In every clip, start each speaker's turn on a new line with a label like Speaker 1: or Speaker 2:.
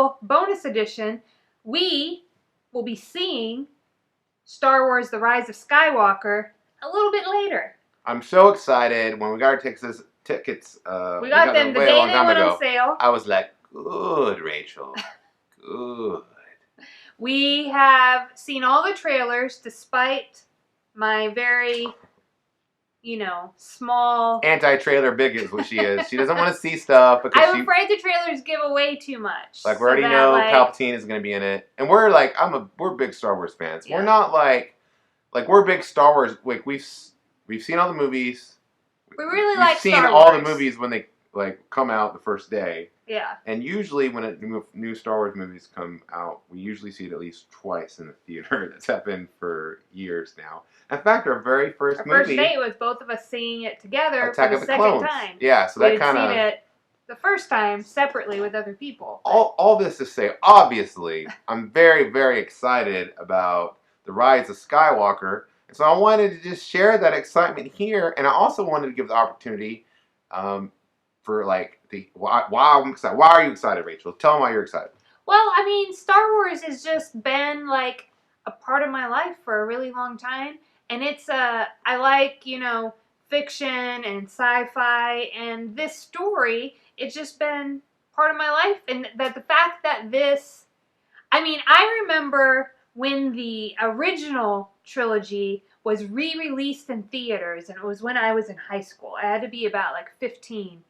Speaker 1: special bonus edition, we will be seeing Star Wars The Rise of Skywalker a little bit later.
Speaker 2: I'm so excited. When we got our tickets,
Speaker 1: we got them the day they went on sale.
Speaker 2: I was like, good, Rachel. Good.
Speaker 1: We have seen all the trailers, despite my very, small...
Speaker 2: anti-trailer bigot is what she is. She doesn't want to see stuff because
Speaker 1: I'm afraid the trailers give away too much.
Speaker 2: Like, we already know Palpatine is going to be in it. And we're like, we're big Star Wars fans. Yeah. We're not like we're big Star Wars. Like, we've seen all the movies.
Speaker 1: We really like Star Wars.
Speaker 2: We've seen all the movies when they, come out the first day.
Speaker 1: Yeah.
Speaker 2: And usually when new Star Wars movies come out, we usually see it at least twice in the theater. That's happened for years now. In fact, our very first movie...
Speaker 1: Our first date was both of us seeing it together for the second time.
Speaker 2: Yeah, so that kind of...
Speaker 1: We had seen it the first time separately with other people.
Speaker 2: All this to say, obviously, I'm very, very excited about The Rise of Skywalker. And so I wanted to just share that excitement here. And I also wanted to give the opportunity for, why I'm excited. Why are you excited, Rachel? Tell them why you're excited.
Speaker 1: Well, I mean, Star Wars has just been, a part of my life for a really long time. And it's, I like, fiction and sci-fi, and this story, it's just been part of my life. And that the fact that I remember when the original trilogy was re-released in theaters, and it was when I was in high school. I had to be about 15.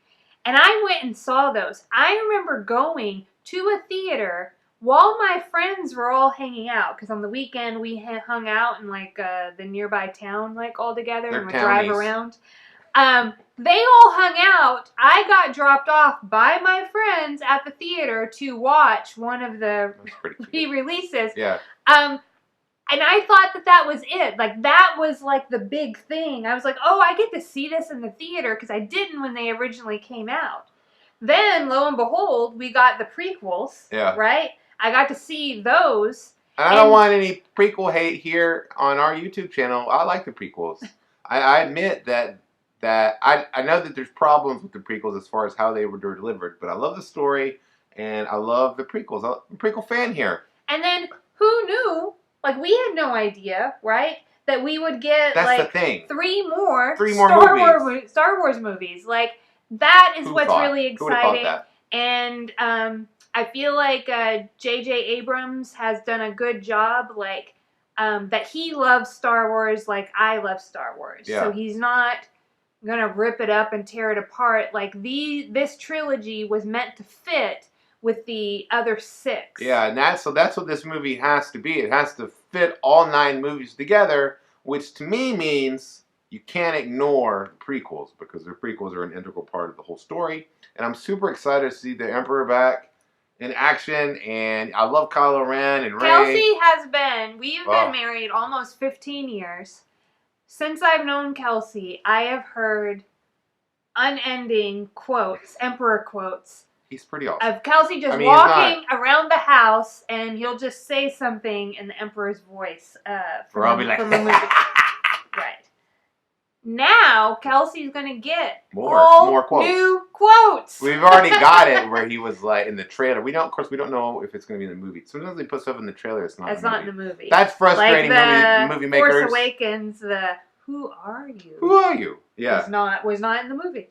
Speaker 1: And I went and saw those. I remember going to a theater while my friends were all hanging out, because on the weekend we hung out in the nearby town all together and would drive around. They all hung out. I got dropped off by my friends at the theater to watch one of the re-releases.
Speaker 2: Yeah.
Speaker 1: And I thought that was it. That was the big thing. I was like, oh, I get to see this in the theater, because I didn't when they originally came out. Then, lo and behold, we got the prequels.
Speaker 2: Yeah.
Speaker 1: Right? I got to see those.
Speaker 2: I don't want any prequel hate here on our YouTube channel. I like the prequels. I admit that I know that there's problems with the prequels as far as how they were delivered, but I love the story and I love the prequels. I'm a prequel fan here.
Speaker 1: And then, who knew? We had no idea, right? That we would get
Speaker 2: the thing.
Speaker 1: three more Star Wars movies. That is what's really exciting. And I feel like J.J. Abrams has done a good job, that he loves Star Wars like I love Star Wars. Yeah. So he's not going to rip it up and tear it apart. This trilogy was meant to fit with the other 6.
Speaker 2: Yeah, and that's what this movie has to be. It has to fit all 9 movies together, which to me means you can't ignore prequels, because the prequels are an integral part of the whole story. And I'm super excited to see the Emperor back in action, and I love Kylo Ren and Rey.
Speaker 1: We've been married almost 15 years. Since I've known Kelsey, I have heard unending quotes, Emperor quotes.
Speaker 2: He's pretty awesome.
Speaker 1: Of Kelsey just walking around the house, and he'll just say something in the Emperor's voice from a movie. Right. Now, Kelsey's going to get more quotes. New quotes.
Speaker 2: We've already got it where he was in the trailer. Of course, we don't know if it's going to be in the movie. Sometimes they put stuff in the trailer. It's not in the movie. That's frustrating, movie makers.
Speaker 1: Force Awakens, who are you?
Speaker 2: Who are you? Yeah.
Speaker 1: Was not in the movie.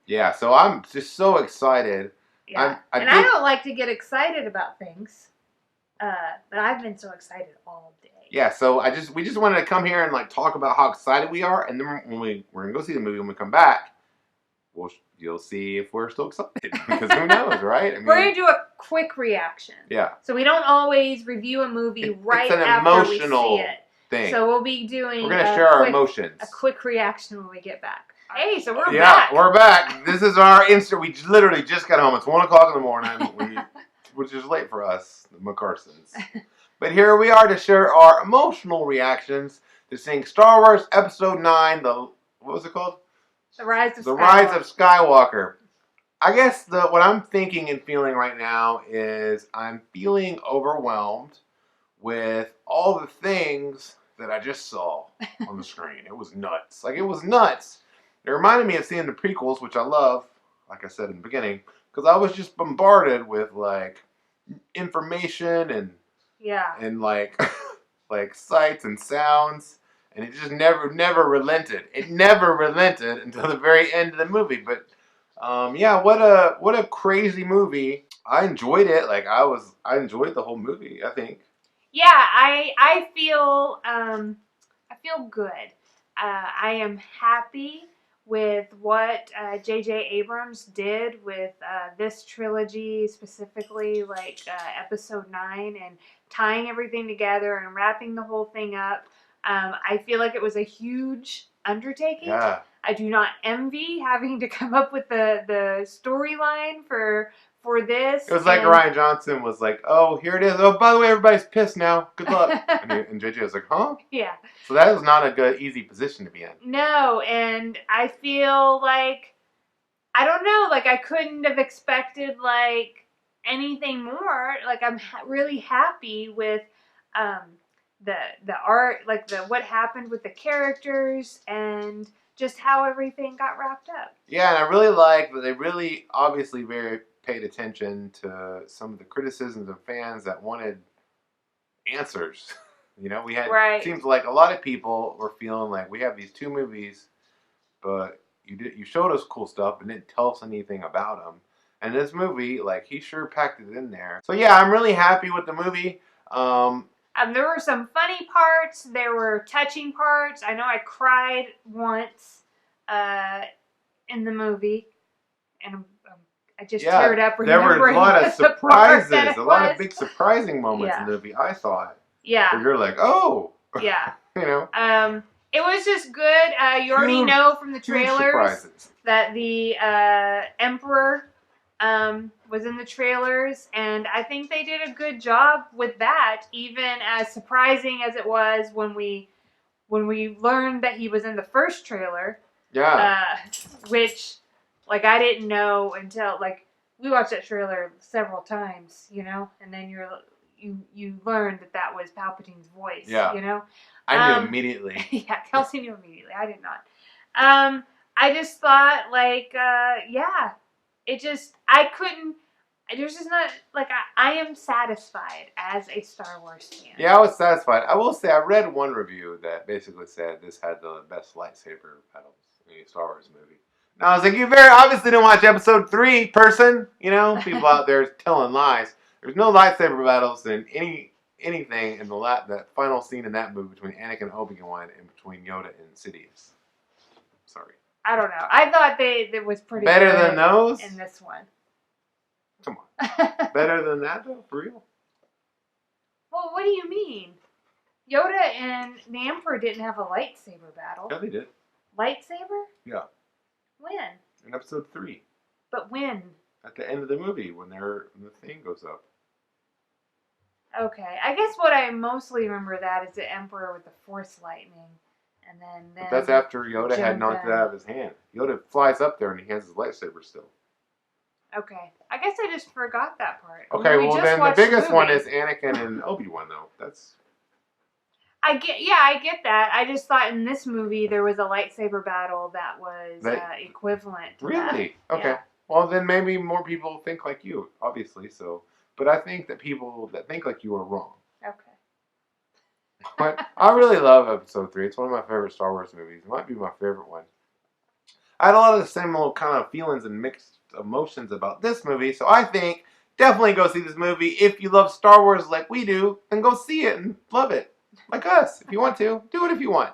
Speaker 2: Yeah, so I'm just so excited.
Speaker 1: Yeah. I don't like to get excited about things, but I've been so excited all day.
Speaker 2: Yeah, so we just wanted to come here and talk about how excited we are, and then when we're gonna go see the movie, when we come back, you'll see if we're still excited, because who knows, right?
Speaker 1: We're gonna do a quick reaction.
Speaker 2: Yeah.
Speaker 1: So we don't always review a movie after we see it.
Speaker 2: Thing.
Speaker 1: So we'll be doing.
Speaker 2: We're gonna share our emotions.
Speaker 1: A quick reaction when we get back. Hey, so we're back.
Speaker 2: Yeah, we're back. This is our We literally just got home. It's 1 o'clock in the morning, which is late for us, the McCarsons. But here we are to share our emotional reactions to seeing Star Wars Episode 9. What was it called?
Speaker 1: The Rise of
Speaker 2: Skywalker. I guess what I'm thinking and feeling right now is I'm feeling overwhelmed with all the things that I just saw on the screen. It was nuts. It was nuts. It reminded me of seeing the prequels, which I love, like I said in the beginning, because I was just bombarded with, information
Speaker 1: Yeah.
Speaker 2: and like like sights and sounds, and it just never relented. It never relented until the very end of the movie. But yeah, what a crazy movie. I enjoyed it. Like I enjoyed the whole movie. I think.
Speaker 1: Yeah, I feel good. I am happy with what J.J. Abrams did with this trilogy, specifically like Episode 9, and tying everything together and wrapping the whole thing up. I feel like it was a huge undertaking.
Speaker 2: Yeah.
Speaker 1: I do not envy having to come up with the storyline for this.
Speaker 2: It was like Ryan Johnson was like, "Oh, here it is. Oh, by the way, everybody's pissed now. Good luck." And JJ was like, "Huh?"
Speaker 1: Yeah.
Speaker 2: So that was not a good, easy position to be in.
Speaker 1: No, and I feel like I don't know, like I couldn't have expected like anything more. Like I'm really happy with um, the art, like the what happened with the characters, and just how everything got wrapped up.
Speaker 2: Yeah, and I really like that they really obviously very paid attention to some of the criticisms of fans that wanted answers. You know, we had
Speaker 1: Right.
Speaker 2: seems like a lot of people were feeling like we have these two movies, but you showed us cool stuff and didn't tell us anything about them. And this movie, like he sure packed it in there. So yeah, I'm really happy with the movie.
Speaker 1: There were some funny parts. There were touching parts. I know I cried once in the movie, and I just teared up
Speaker 2: there were
Speaker 1: remembering
Speaker 2: a lot of surprises, a lot of
Speaker 1: was.
Speaker 2: big surprising moments
Speaker 1: Yeah.
Speaker 2: in the movie. I thought,
Speaker 1: Yeah,
Speaker 2: where you're like, oh,
Speaker 1: yeah.
Speaker 2: you know,
Speaker 1: It was just good. You already know from the
Speaker 2: huge
Speaker 1: trailers
Speaker 2: surprises.
Speaker 1: that the Emperor was in the trailers, and I think they did a good job with that. Even as surprising as it was when we learned that he was in the first trailer.
Speaker 2: Yeah.
Speaker 1: Which, like, I didn't know until like we watched that trailer several times, you know, and then you learned that was Palpatine's voice.
Speaker 2: Yeah.
Speaker 1: You know.
Speaker 2: I knew immediately.
Speaker 1: Yeah, Kelsey knew immediately. I did not. I just thought, like, yeah, it just, I couldn't, there's just not, like, I am satisfied as a Star Wars fan.
Speaker 2: Yeah, I was satisfied. I will say, I read one review that basically said this had the best lightsaber battles in a Star Wars movie. Now, I was like, you very obviously didn't watch Episode 3, person. You know, people out there telling lies. There's no lightsaber battles in anything in that final scene in that movie between Anakin and Obi-Wan and between Yoda and Sidious. Sorry.
Speaker 1: I don't know. I thought it was pretty
Speaker 2: better
Speaker 1: good
Speaker 2: than those
Speaker 1: in this one.
Speaker 2: Come on. Better than that though, for real?
Speaker 1: Well, what do you mean? Yoda and the Emperor didn't have a lightsaber battle.
Speaker 2: Yeah, they did.
Speaker 1: Lightsaber?
Speaker 2: Yeah.
Speaker 1: When?
Speaker 2: In Episode 3.
Speaker 1: But when?
Speaker 2: At the end of the movie, when the thing goes up.
Speaker 1: Okay, I guess what I mostly remember that is the Emperor with the Force lightning, and then
Speaker 2: But that's after Yoda had knocked it out of his hand. Yoda flies up there and he has his lightsaber still.
Speaker 1: Okay, I guess I just forgot that part.
Speaker 2: Okay, well then the biggest one is Anakin and Obi-Wan, though. That's.
Speaker 1: I get that. I just thought in this movie there was a lightsaber battle that was equivalent to
Speaker 2: really?
Speaker 1: that.
Speaker 2: Okay.
Speaker 1: Yeah.
Speaker 2: Well, then maybe more people think like you, obviously. So, but I think that people that think like you are wrong.
Speaker 1: Okay.
Speaker 2: But I really love Episode 3. It's one of my favorite Star Wars movies. It might be my favorite one. I had a lot of the same little kind of feelings and mixed emotions about this movie, so I think definitely go see this movie. If you love Star Wars like we do, then go see it and love it. Like us. If you want to, do it if you want.